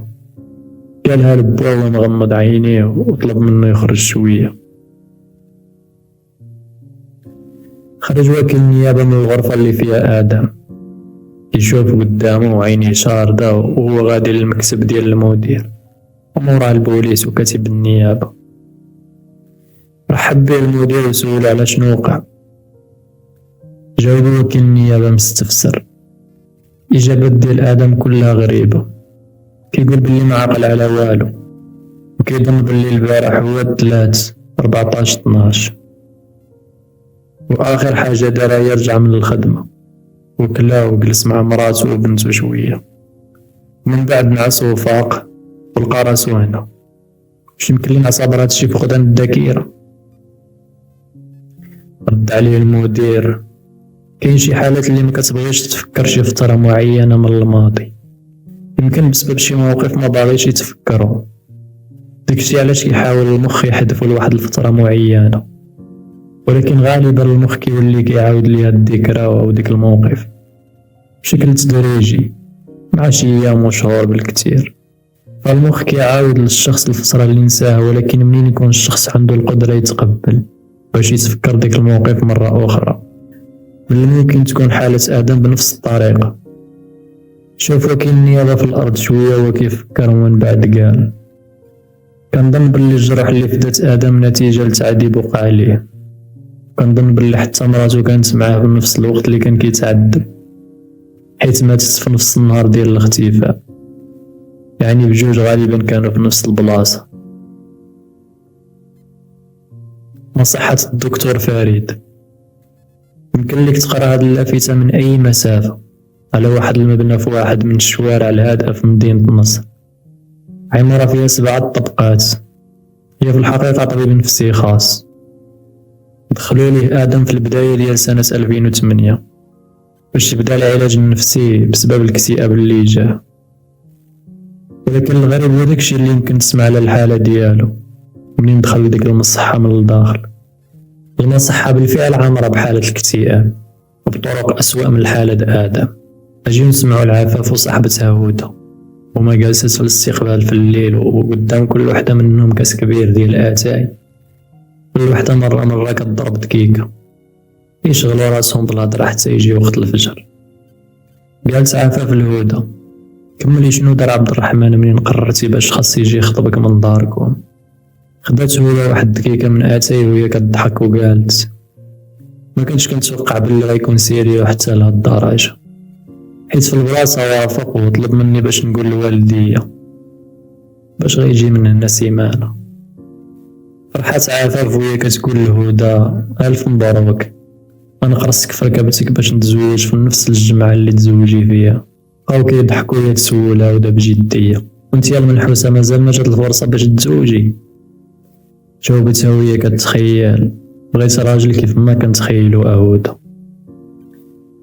قالها لبا وهو مغمض عينيه وطلب منه يخرج شوية. خرج وكيل النيابة من الغرفة اللي فيها آدم يشوف قدامه وعينيه شاردة وهو غادي للمكتب ديال المدير وموراه البوليس وكاتب النيابة. رحب به المدير وسول على شنو وقع. جاوب وكيل النيابة مستفسر. إجابات ديال آدم كلها غريبة، كيقول بلي ما عقل على والو وكيظن بلي البارح هو 3/14/12 وآخر حاجة دارها يرجع من الخدمة وكلا وجلس مع مراتو وبنتو شوية، من بعد نعس وفاق ولقى راسو هنا. واش يمكن لي نعتبر هادشي فقدان الذاكرة؟ رد عليه المدير كاين شي حالات اللي ما كتبغيش تفكر شي فترة معينة من الماضي، يمكن بسبب شي موقف ما باغيش يتفكرو، داكشي علاش كيحاول المخ يحذفو لواحد الفترة معينة، ولكن غالبا المخ كيولي كيعاود ليها الذكرى أو ديك الموقف بشكل تدريجي مع شي أيام وشهور بالكتير. فالمخ كيعاود للشخص الفترة اللي نساها، ولكن منين يكون الشخص عنده القدرة يتقبل باش يتفكر ديك الموقف مرة أخرى. من الممكن تكون حالة آدم بنفس الطريقة. شوف وكيل النيابة في الأرض شوية وكيفكر ومن بعد قال كنظن بلي الجرح اللي فدات آدم نتيجة لتعذيب وقع عليه، كنظن بلي حتى مراتو كانت معاه في نفس الوقت اللي كان كيتعذب حيت ماتت في نفس النهار ديال الاختفاء، يعني بجوج غالبا كانوا في نفس البلاصة. نصيحة الدكتور فريد، يمكن لك تقرا هاد اللافتة من أي مسافة على واحد المبنى في واحد من الشوارع الهادئة في مدينة نصر. عمارة فيها 7 طبقات، هي في الحقيقة طبيب نفسي خاص دخلوا ليه آدم في البداية ديال سنة 2008 باش يبدا العلاج النفسي بسبب الاكتئاب اللي جاه. ولكن الغريب هو داكشي اللي يمكن تسمع على الحالة ديالو منين دخل لديك المصحة من الداخل. المصحة بالفعل عامرة بحالة الاكتئاب وبطرق أسوأ من حالة آدم. أجيو نسمعو العفاف وصاحبتها هدى وما جالسات في الاستقبال في الليل وقدام كل وحدة منهم كاس كبير ديال آتاي، كل وحدة مرة كتضرب دقيقة يشغلوا راسهم بالهضرة حتى يجي وقت الفجر. قالت عفاف الهدى كملي شنو دار عبد الرحمن منين قررتي باش خاص يجي يخطبك من داركم؟ خدات هدى واحد دقيقة من آتاي وهي كتضحك وقالت ما كنتش كنتوقع بلي غيكون سيريو حتى لهاد الدرجة، حيت في البلاصة وافق وطلب مني باش نقول لوالديا باش غيجي من هنا سيمانة. فرحات عفاف وهي كتقول لهدى ألف مبروك، أنا قرصتك في ركبتك باش نتزوج في نفس الجمعة اللي تزوجي فيها. بقاو كيضحكوا وهي تسولها هدى بجدية وانت يا المنحوسة مازال ما جات الفرصة باش تزوجي؟ جاوبتها وهي كتخيل بغيت راجل كيف ما كنتخيلو هدى.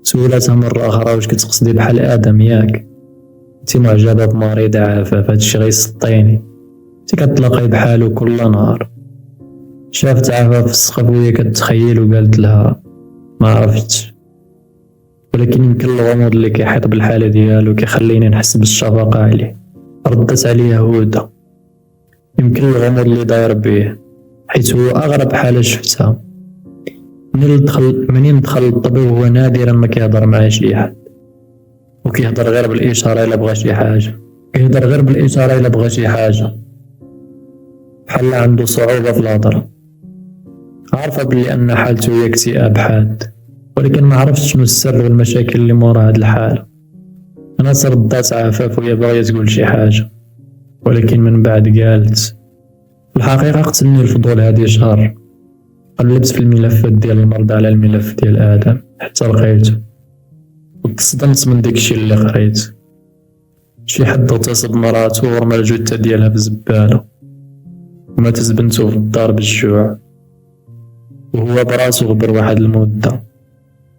سولاتها مرة أخرى واش كتقصدي بحال آدم ياك؟ انت معجبة بمريض عفاف هادشي غيسطيني، انت كتلاقاي بحالو كل نهار. شافت عفاف في السقف وهي كتخيل وقالت لها ما عرفتش، ولكن يمكن الغموض اللي كيحيط بالحالة ديالو كيخليني نحس بالشفقة عليه. ردت عليها هدى يمكن الغموض اللي داير بيه حيث هو أغرب حالة شفتها. منين دخل الطبيب هو نادرا ما كيهضر مع شي حد، وكيهضر غير بالإشارة إلا بغى شي حاجة، بحال عنده صعوبة في الهضرة. عارفة بلي أن حالته هي اكتئاب حاد، ولكن ما عرفتش شنو السر والمشاكل اللي مورا هاد الحالة. أنا ردات عفاف وهي باغية تقول شي حاجة، ولكن من بعد قالت الحقيقة قتلني الفضول هادي شهر. قلبت في الملفات ديال المرضى على الملف ديال آدم حتى لقيته، وتصدمت من داكشي اللي قريت. شي حد اغتصب مراته ورمى الجثة ديالها بزبالة، وماتت بنته في الدار بالجوع، وهو براسو غبر واحد المدة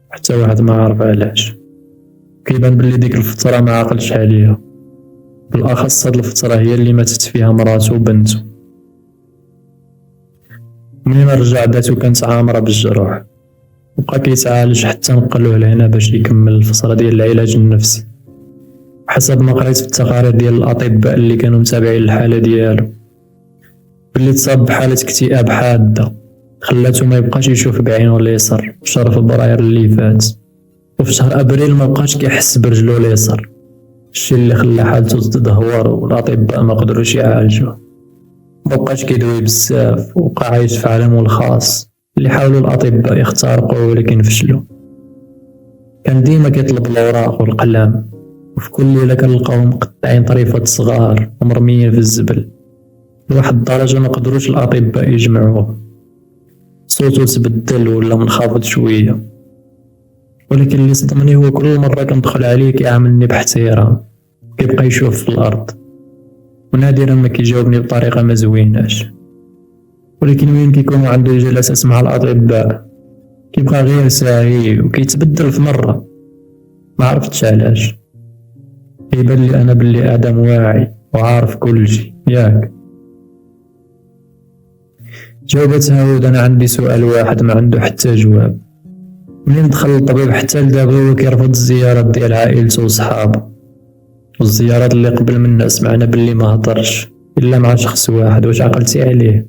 حتى واحد ما عارف علاش. كيبان بلي ديك الفترة ما عقلش عليها، بالأخص هاد الفترة هي اللي ماتت فيها مراته وبنته. منين رجع داتو كانت عامرة بالجروح، وبقى كيتعالج حتى نقلوه لهنا باش يكمل الفترة ديال العلاج النفسي. حسب ما قريت في التقارير ديال الأطباء اللي كانوا متابعين الحالة ديالو، بلي تصاب بحالة اكتئاب حادة خلاتو ما يبقاش يشوف بعينو اليسار في شهر فبراير اللي فات، وفي شهر أبريل ما بقاش كيحس برجلو اليسار، الشي اللي خلى حالته تدهور والأطباء ما قدروش يعالجوه. ما بقاش كيدوي بزاف وبقى عايش في عالمه الخاص اللي حاولوا الأطباء يخترقوه ولكن فشلوا. كان ديما كيطلب الأوراق والقلم، وفي كل ليلة كنلقاو مقطعين طريفات صغار ومرميين في الزبل لواحد الدرجة ما قدروش الأطباء يجمعوه. صوتو تبدل ولا منخفض شوية، ولكن اللي صدمني هو كل مرة كندخل عليه كيعاملني باحترام، كيبقى يشوف في الأرض، ونادرا ما كيجاوبني بطريقة ما زويناش. ولكن وين كيكون عنده جلسات مع الأطباء كيبقى غير ساهي وكيتبدل في مرة، ما عرفتش علاش. كيبان لي أنا بلي آدم واعي وعارف كل شي ياك. جاوبتها هدى أنا عندي سؤال واحد ما عنده حتى جواب. منين دخل الطبيب حتى لدابا هو كيرفض الزيارات ديال عائلته وصحابه، والزيارات اللي قبل منا سمعنا بلي ما هضرش إلا مع شخص واحد. واش عقلتي عليه؟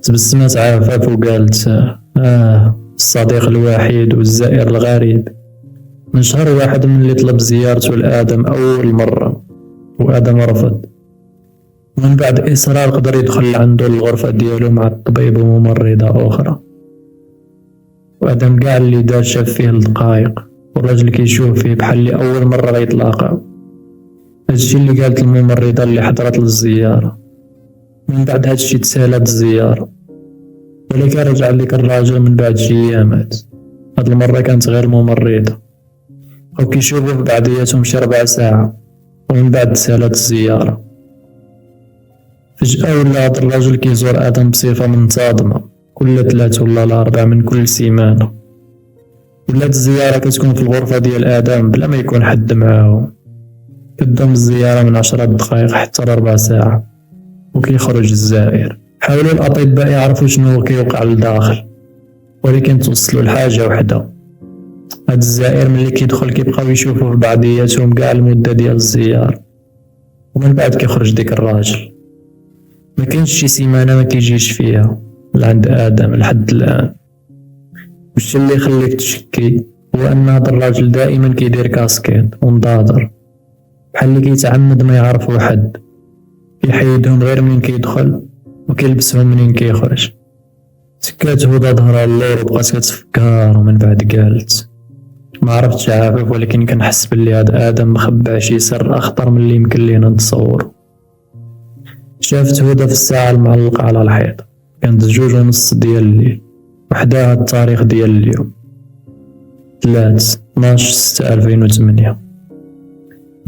تبسمت عفاف وقالت الصديق الوحيد والزائر الغريب. من شهر واحد من اللي طلب زيارته لآدم أول مرة وآدم رفض، ومن بعد إصرار قدر يدخل عنده الغرفة ديالو مع الطبيب وممرضة أخرى. وآدم قاع اللي دار شاف فيه الدقايق، والراجل كيشوف فيه بحال اللي أول مرة غيتلاقاو. هادشي اللي قالت الممرضة اللي حضرت للزيارة. من بعد هادشي تسالات الزيارة، ولكن رجع ليك الراجل من بعد شي أيامات. هاد المرة كانت غير ممرضة، أو كيشوفوا في بعضياتهم شي 4 ساعة، ومن بعد تسالات الزيارة. فجأة ولا هاد الراجل كيزور آدم بصفة منتظمة كل 3 ولا 4 من كل سيمانة. ولات الزيارة كتكون في الغرفة ديال آدم بلا ما يكون حد معاهم. كدوم الزيارة من 10 دقايق حتى 4 ساعة، وكيخرج الزائر. حاولوا الأطباء يعرفوا شنو كيوقع لداخل، ولكن توصلوا لحاجة وحدة: هاد الزائر ملي كيدخل كيبقاو يشوفوا في بعضياتهم كاع المدة ديال الزيارة، ومن بعد كيخرج ديك الراجل. ما كاينش شي سيمانة ما كيجيش فيها لعند آدم لحد الآن. والشي اللي يخليك تشكي هو أن هاد الراجل دائما كيدير كاسكين ومضاضر، بحال اللي كيتعمد ما يعرفو حد، كيحيدهم غير منين كيدخل وكيلبسهم منين كيخرج. سكات هدى ظهرها اللور وبقات كتفكر، ومن بعد قالت ما عرفتش عافاف، ولكن كنحس بلي هاد آدم مخبع شي سر أخطر من اللي يمكن لينا نتصورو. شافت هدى في الساعة المعلقة على الحيط، كانت 2:30 ديال الليل، وحداها التاريخ ديال اليوم 3/12/2008.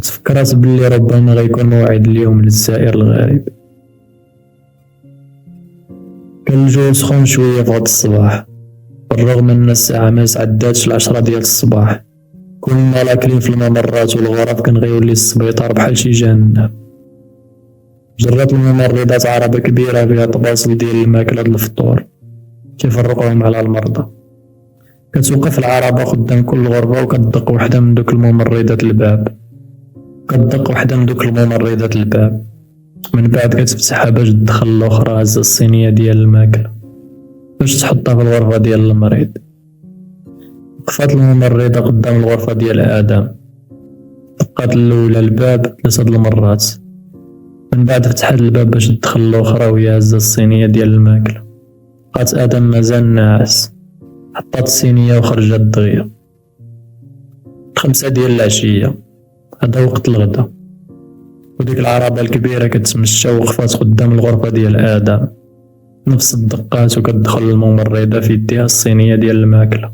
تفكرت بلي ربما غيكون موعد اليوم للزائر الغريب. كان الجو سخون شوية في غد الصباح، بالرغم ان الساعة ما تعداتش 10 ديال الصباح. كنا لاكلين في الممرات والغرف، كان غيولي السبيطار بحال شي جهنم. جرات الممرضات عربة كبيرة فيها طباسل ديال الماكلة د الفطور كيفرقوهم على المرضى. كتوقف العربة قدام كل غرفة وكتدق وحدة من دوك الممرضات الباب، من بعد كتفتحها باش تدخل الأخرى هزة الصينية ديال الماكلة باش تحطها في الغرفة ديال المريض. وقفات الممرضة قدام الغرفة ديال آدم، دقات الأولى الباب 3 المرات، من بعد فتحت الباب باش تدخل الأخرى وهي هزة الصينية ديال الماكلة. بقات آدم مازال ناعس، حطات الصينية وخرجت دغيا. 5 ديال العشية، هذا وقت الغدا، وديك العربة الكبيرة كتمشى وقفات قدام الغرفة ديال آدم، نفس الدقات وكتدخل الممرضة في يديها الصينية ديال الماكلة.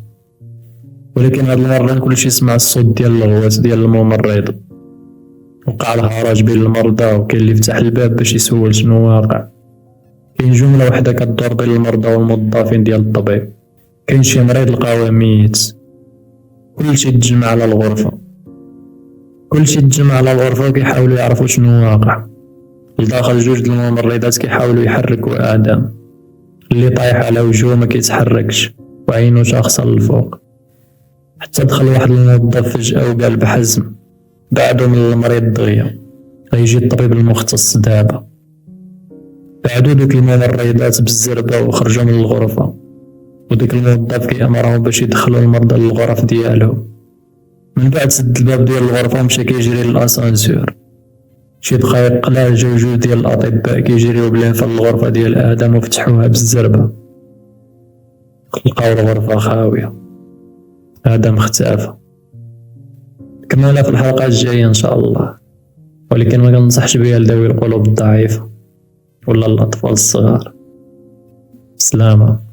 ولكن هاد المرة كلشي سمع الصوت ديال الغوات ديال الممرضة. وقع الهرج بين المرضى وكاين اللي فتح الباب باش يسول شنو واقع. كاين جملة وحدة كدور بين المرضى والموظفين ديال الطبيب، كاين شي مريض لقاوه ميت. كلشي تجمع على الغرفة وكيحاولوا يعرفوا شنو واقع. لداخل 2 د الممرضات كيحاولوا يحركوا آدم اللي طايح على وجهه ما كيتحركش وعينو شاخصة للفوق. حتى دخل واحد الموظف فجأة وقال بحزم بعدو من المريض دغيا، غيجي الطبيب المختص دابا. بعدو دوك الممرضات بالزربة وخرجوا من الغرفة، وديك الموظف كيأمرهم باش يدخلوا المرضى للغرف ديالهم. من بعد سد الباب ديال الغرفة ومشى كيجري للأسانسور. شي دقايق قلال جاو 2 ديال الأطباء كيجريو بلينفا للغرفة ديال آدم وفتحوها بالزربة، لقاو الغرفة خاوية، آدم اختفى. كملنا في الحلقة الجاية إن شاء الله، ولكن ما كنصحش بها لذوي القلوب الضعيفة ولا الأطفال الصغار. سلامة.